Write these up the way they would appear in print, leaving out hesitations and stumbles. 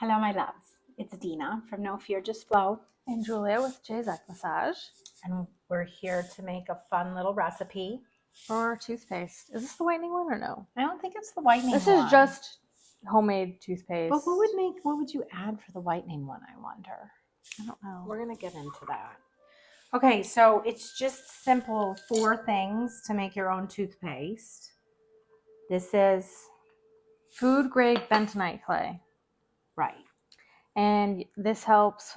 Hello, my loves. It's Dina from No Fear, Just Flow. And Julia with J-Zach Massage. And we're here to make a fun little recipe. For toothpaste. Is this the whitening one or no? I don't think it's the whitening This one. is just homemade toothpaste. But what would you add for the whitening one, I wonder? I don't know. We're going to get into that. Okay, so it's just simple 4 things to make your own toothpaste. This is food grade bentonite clay. right. And this helps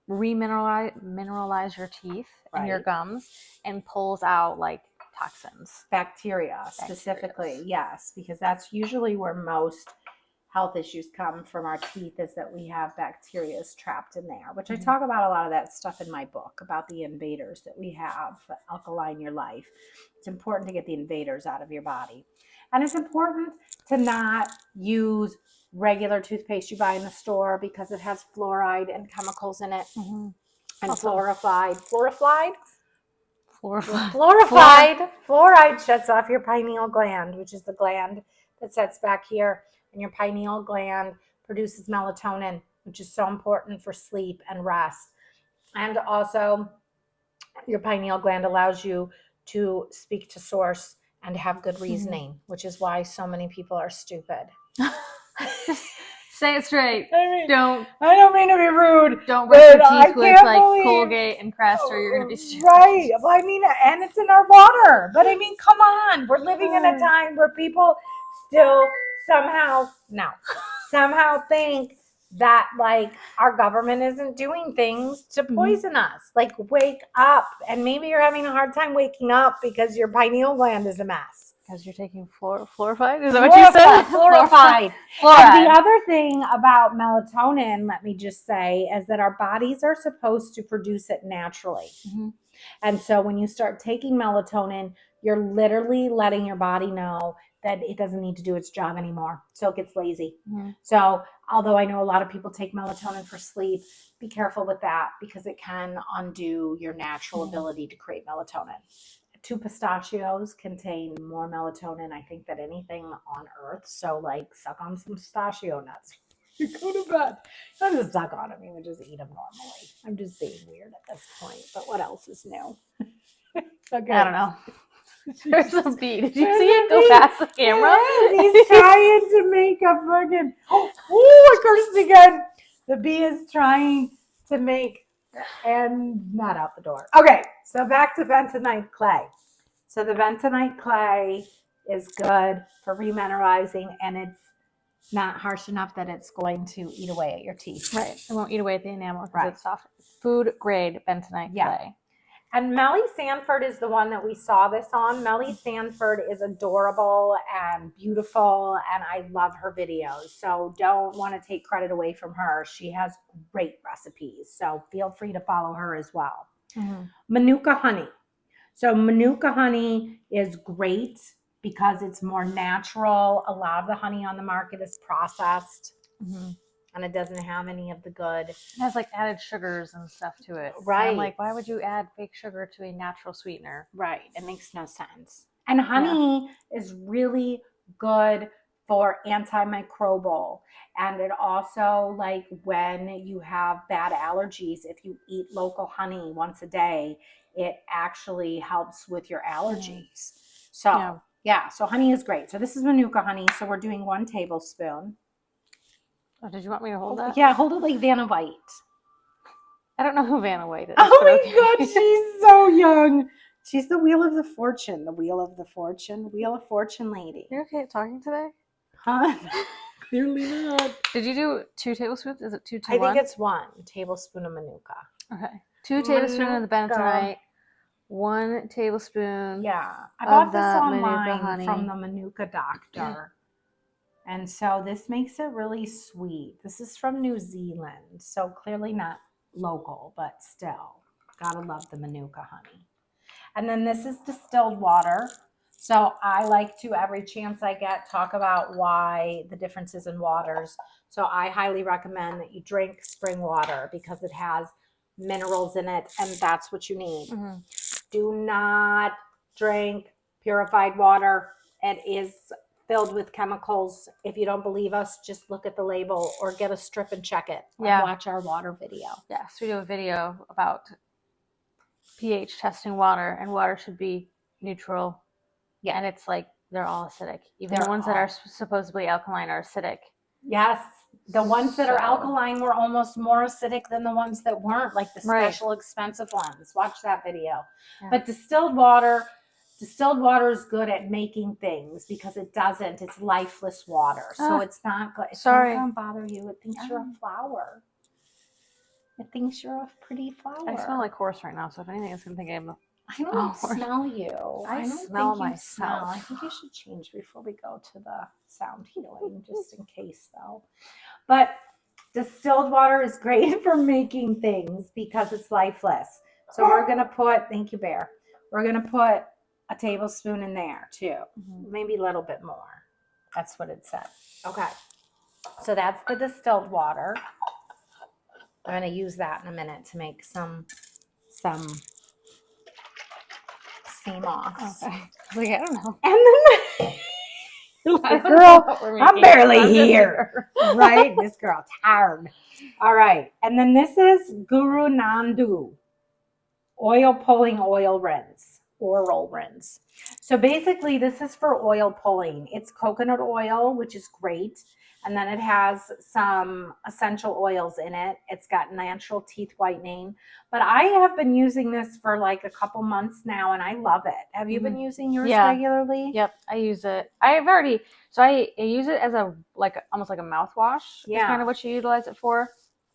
remineralize your teeth and your gums and pulls out like toxins. Bacteria specifically, yes, because that's usually where most health issues come from our teeth, is that we have bacteria trapped in there, which I talk about a lot of that stuff in my book about the invaders that we have alkaline your life. It's important to get the invaders out of your body. And it's important to not use regular toothpaste you buy in the store because it has fluoride and chemicals in it. And fluoride shuts off your pineal gland, which is the gland that sits back here. And your pineal gland produces melatonin, which is so important for sleep and rest. And also, your pineal gland allows you to speak to source and have good reasoning, which is why so many people are stupid. Say it straight. I I don't mean to be rude. Don't brush your teeth with like Colgate and Crest, or you're gonna be stupid. Right. Well, I mean, and it's in our water. But I mean, come on. We're living in a time where people still somehow think that like our government isn't doing things to poison us. Like, wake up. And maybe you're having a hard time waking up because your pineal gland is a mess. Because you're taking fluoride? Is that what you said? Fluoride. And the other thing about melatonin, let me just say, is that our bodies are supposed to produce it naturally. And so when you start taking melatonin, you're literally letting your body know that it doesn't need to do its job anymore. So it gets lazy. So although I know a lot of people take melatonin for sleep, be careful with that because it can undo your natural ability to create melatonin. 2 pistachios contain more melatonin, I think, than anything on earth. So, like, suck on some pistachio nuts. You go to bed. Don't just suck on them. You would just eat them normally. I'm just being weird at this point. But what else is new? Okay. I don't know. There's a bee. Did you see it go past the camera? Yes, he's trying to make a fucking... Oh, I cursed again. The bee is trying to make... And not out the door. Okay, so back to bentonite clay. So the bentonite clay is good for remineralizing, and it's not harsh enough that it's going to eat away at your teeth. Right. It won't eat away at the enamel because it's soft. Food grade bentonite clay. And Melly Sanford is the one that we saw this on. Melly Sanford is adorable and beautiful, and I love her videos. So don't want to take credit away from her. She has great recipes. So feel free to follow her as well. Manuka honey. So Manuka honey is great because it's more natural. A lot of the honey on the market is processed. And it doesn't have any of the good. It has like added sugars and stuff to it. Right. And I'm like, why would you add fake sugar to a natural sweetener? Right. It makes no sense. And honey is really good for antimicrobial. And it also, like, when you have bad allergies, if you eat local honey once a day, it actually helps with your allergies. So, so honey is great. So this is Manuka honey. So we're doing 1 tablespoon. Oh, did you want me to hold that? Yeah, hold it like Vanna White. I don't know who Vanna White is. Oh my God, she's so young. She's the Wheel of Fortune lady. You're okay talking today? Huh? Clearly not. Did you do 2 tablespoons? Is it 2 to 1? I think it's 1 tablespoon of Manuka. Okay. 2 tablespoons of the bentonite. 1 tablespoon. Yeah, I bought this online from the Manuka doctor. And so this makes it really sweet. This is from New Zealand, so clearly not local, but still. Gotta love the Manuka honey. And then this is distilled water. So I like to, every chance I get, talk about why the differences in waters. So I highly recommend that you drink spring water because it has minerals in it, and that's what you need. Do not drink purified water. It is filled with chemicals. If you don't believe us, just look at the label or get a strip and check it. Or watch our water video. Yes, we do a video about pH testing water, and water should be neutral. Yeah, and it's like they're all acidic. Even the ones that are supposedly alkaline are acidic. Yes. The ones that are alkaline were almost more acidic than the ones that weren't, like the special expensive ones. Watch that video. Yeah. But distilled water is good at making things because it doesn't. It's lifeless water. So it's not good. It's not going to bother you. It thinks you're a flower. It thinks you're a pretty flower. I smell like horse right now, so if anything, it's going to think I'm I don't smell you. I don't smell myself. I think you should change before we go to the sound healing, just in case, though. But distilled water is great for making things because it's lifeless. So we're going to put, thank you, Bear. We're going to put a tablespoon in there, too. Maybe a little bit more. That's what it said. Okay. So that's the distilled water. I'm going to use that in a minute to make some sea moss. Okay. Like, I don't know. And then girl, I'm barely here. Right? This girl tired. All right. And then this is Guru Nandu oil pulling oil rinse. Oral rinse. So basically this is for oil pulling. It's coconut oil, which is great. And then it has some essential oils in it. It's got natural teeth whitening. But I have been using this for like a couple months now, and I love it. Have you been using yours regularly? Yep, I use it. I use it as almost like a mouthwash. Yeah. Is kind of what you utilize it for.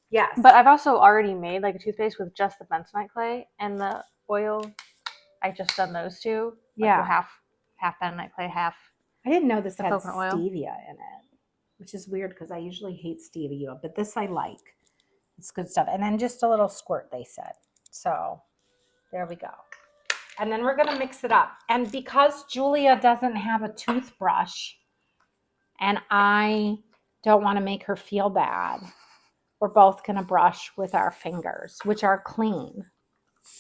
Yes. But I've also already made like a toothpaste with just the bentonite clay and the oil. I just done those two. Yeah. Like half bentonite clay, half. I didn't know this had coconut oil. Stevia in it. Which is weird because I usually hate stevia, but this I like. It's good stuff. And then just a little squirt, they said. So there we go. And then we're going to mix it up. And because Julia doesn't have a toothbrush and I don't want to make her feel bad, we're both going to brush with our fingers, which are clean.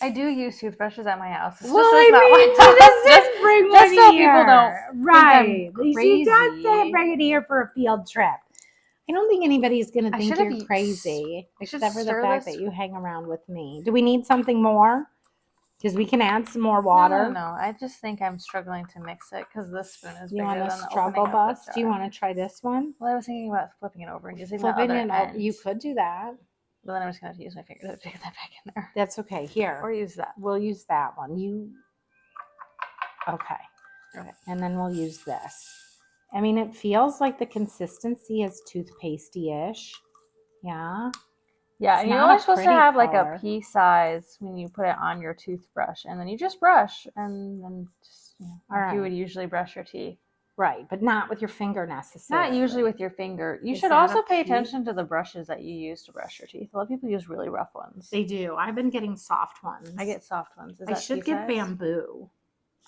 I do use toothbrushes at my house. Just bring one so here. People don't right. She does say bring it here for a field trip. I don't think anybody's going to think you're crazy, except for the fact that you hang around with me. Do we need something more? Because we can add some more water. No. I just think I'm struggling to mix it because this spoon is bigger than the opening struggle of bus? the jar. Do you want to try this one? Well, I was thinking about flipping it over and using the other end. You could do that. But then I'm just going to use my finger to get that back in there. That's okay. Here. Or use that. We'll use that one. Okay. And then we'll use this. I mean, it feels like the consistency is toothpastey-ish. Yeah. Yeah, and you're only supposed to have like a pea size when you put it on your toothbrush. And then you just brush. And then just, you would usually brush your teeth. Right, but not with your finger necessarily. Not usually with your finger. You should also pay attention to the brushes that you use to brush your teeth. A lot of people use really rough ones. They do. I've been getting soft ones. I get soft ones. I should get bamboo.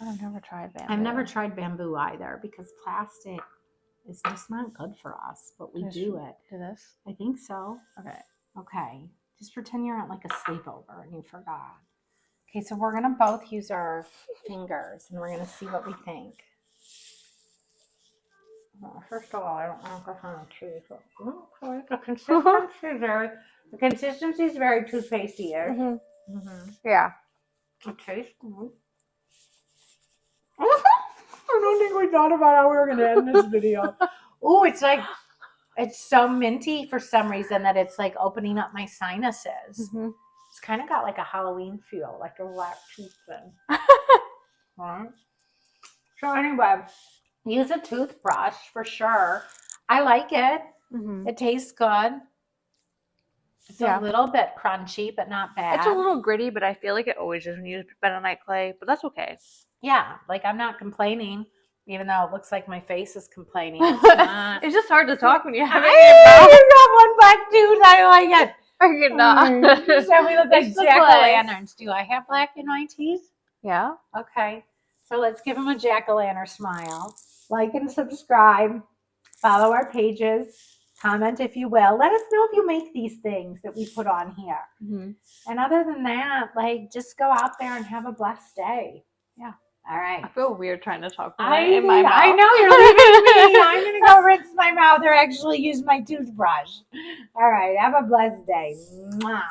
I've never tried bamboo. I've never tried bamboo either because plastic is just not good for us, but we do it. Do this? I think so. Okay. Just pretend you're at like a sleepover and you forgot. Okay, so we're going to both use our fingers and we're going to see what we think. Well, first of all, I don't want to go on cheese. The consistency is very toothpastey-ish. Yeah. It tastes good. I don't think we thought about how we were going to end this video. Oh, it's so minty for some reason that it's like opening up my sinuses. It's kind of got like a Halloween feel, like a black tooth thing. Right? So anyway, use a toothbrush for sure. I like it. It tastes good. It's a little bit crunchy, but not bad. It's a little gritty, but I feel like it always is when you use bentonite clay, but that's okay. Yeah, like I'm not complaining, even though it looks like my face is complaining. It's not. It's just hard to talk when you have it. You got one black tooth. I like it. I cannot. So we look like jack-o'-lanterns. Do I have black in my teeth? Yeah. Okay. So let's give them a jack-o'-lantern smile. Like and subscribe. Follow our pages. Comment if you will. Let us know if you make these things that we put on here. And other than that, like just go out there and have a blessed day. Yeah. All right. I feel weird trying to talk with I it in my mouth. know, you're leaving me. I'm going to go rinse my mouth or actually use my toothbrush. All right. Have a blessed day. Mwah.